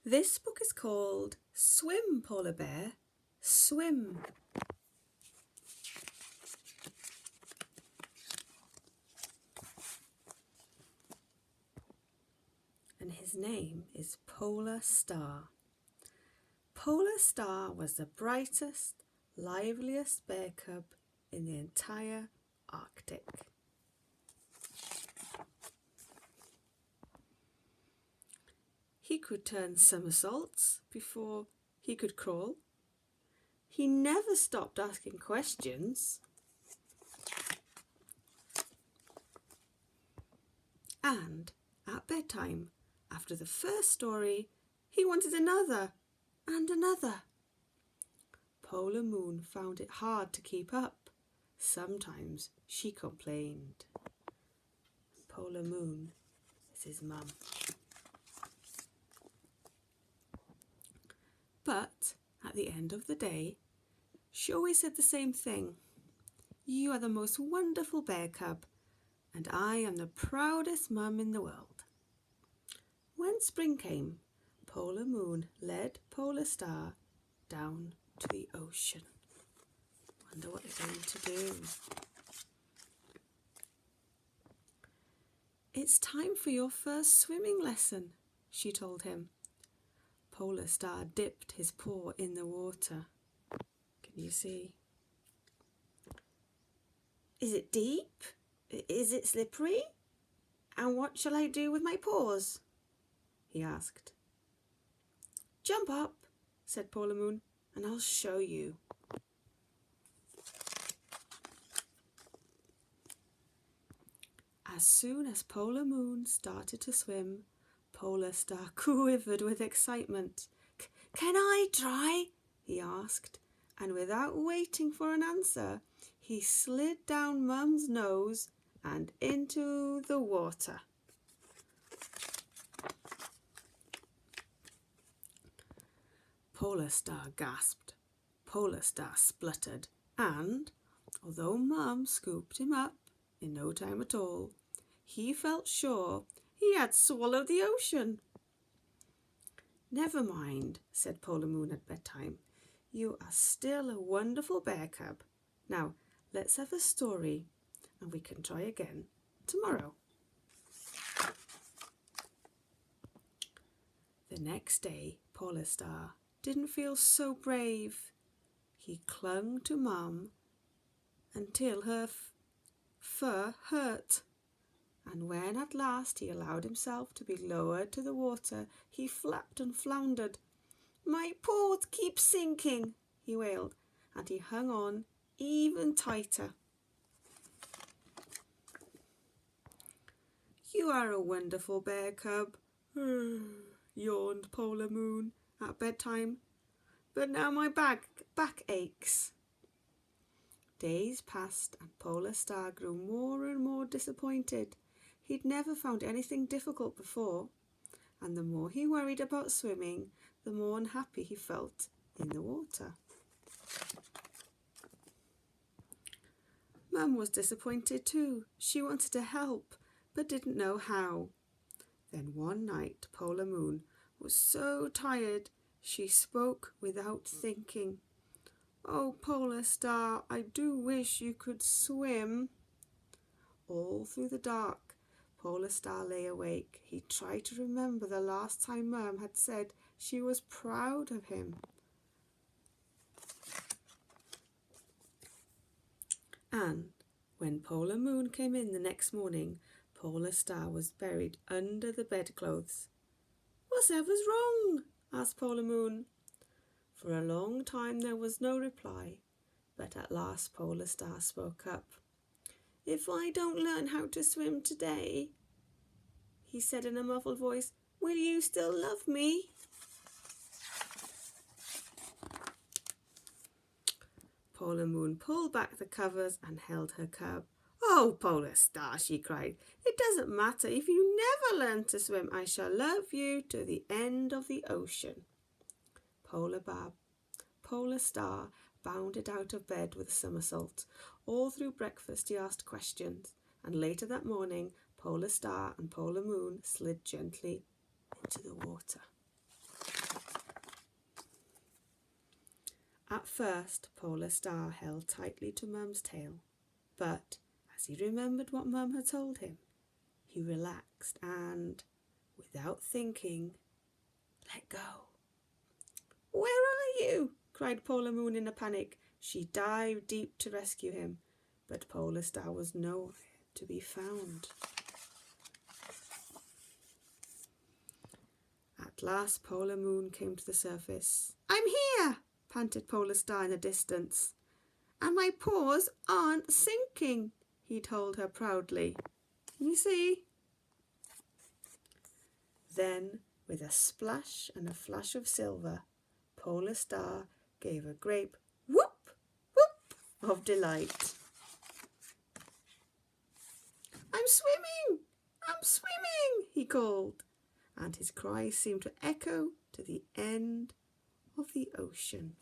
This book is called Swim, Polar Bear, Swim. And his name is Polar Star. Polar Star was the brightest, liveliest bear cub in the entire Arctic. He could turn somersaults before he could crawl. He never stopped asking questions. And at bedtime, after the first story, he wanted another and another. Polar Moon found it hard to keep up. Sometimes she complained. Polar Moon is his mum. But at the end of the day, she always said the same thing. You are the most wonderful bear cub, and I am the proudest mum in the world. When spring came, Polar Moon led Polar Star down to the ocean. Wonder what they're going to do. It's time for your first swimming lesson, she told him. Polar Star dipped his paw in the water. Can you see? Is it deep? Is it slippery? And what shall I do with my paws? He asked. Jump up, said Polar Moon, and I'll show you. As soon as Polar Moon started to swim, Polar Star quivered with excitement. Can I try? He asked, and without waiting for an answer, he slid down Mum's nose and into the water. Polar Star gasped, Polar Star spluttered, and, although Mum scooped him up in no time at all, he felt sure he had swallowed the ocean. Never mind, said Polar Moon at bedtime. You are still a wonderful bear cub. Now, let's have a story, and we can try again tomorrow. The next day, Polar Star didn't feel so brave. He clung to Mum until her fur hurt. And when at last he allowed himself to be lowered to the water, he flapped and floundered. My paws keep sinking, he wailed, and he hung on even tighter. You are a wonderful bear cub, yawned Polar Moon at bedtime, but now my back aches. Days passed and Polar Star grew more and more disappointed. He'd never found anything difficult before, and the more he worried about swimming, the more unhappy he felt in the water. Mum was disappointed too. She wanted to help, but didn't know how. Then one night, Polar Moon was so tired, she spoke without thinking. Oh, Polar Star, I do wish you could swim. All through the dark, Polar Star lay awake. He tried to remember the last time Mum had said she was proud of him. And when Polar Moon came in the next morning, Polar Star was buried under the bedclothes. Whatever's wrong? Asked Polar Moon. For a long time there was no reply, but at last Polar Star spoke up. If I don't learn how to swim today, he said in a muffled voice, will you still love me? Polar Moon pulled back the covers and held her cub. Oh, Polar Star, she cried, it doesn't matter if you never learn to swim. I shall love you to the end of the ocean. Polar Star bounded out of bed with a somersault. All through breakfast he asked questions, and later that morning Polar Star and Polar Moon slid gently into the water. At first, Polar Star held tightly to Mum's tail, but as he remembered what Mum had told him, he relaxed and, without thinking, let go. "Where are you?" cried Polar Moon in a panic. She dived deep to rescue him, but Polar Star was nowhere to be found. At last Polar Moon came to the surface. "I'm here," panted Polar Star in the distance. "And my paws aren't sinking," he told her proudly. "You see?" Then, with a splash and a flash of silver, Polar Star gave a great whoop, whoop of delight. "I'm swimming! I'm swimming!" he called, and his cry seemed to echo to the end of the ocean.